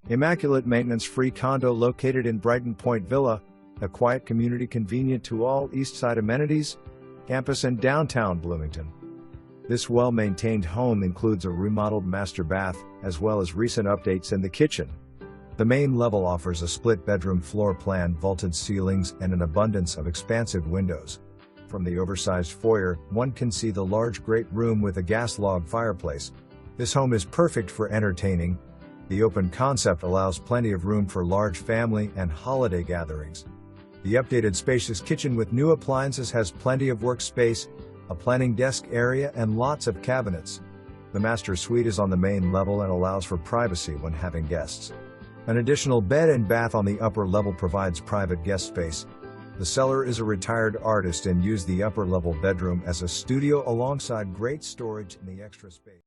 Immaculate maintenance-free condo located in Brighton Point Villa, a quiet community convenient to all Eastside amenities, campus and downtown Bloomington. This well-maintained home includes a remodeled master bath, as well as recent updates in the kitchen. The main level offers a split-bedroom floor plan, vaulted ceilings, and an abundance of expansive windows. From the oversized foyer, one can see the large great room with a gas log fireplace. This home is perfect for entertaining. The open concept allows plenty of room for large family and holiday gatherings. The updated spacious kitchen with new appliances has plenty of workspace, a planning desk area, and lots of cabinets. The master suite is on the main level and allows for privacy when having guests. An additional bed and bath on the upper level provides private guest space. The seller is a retired artist and used the upper level bedroom as a studio alongside great storage in the extra space.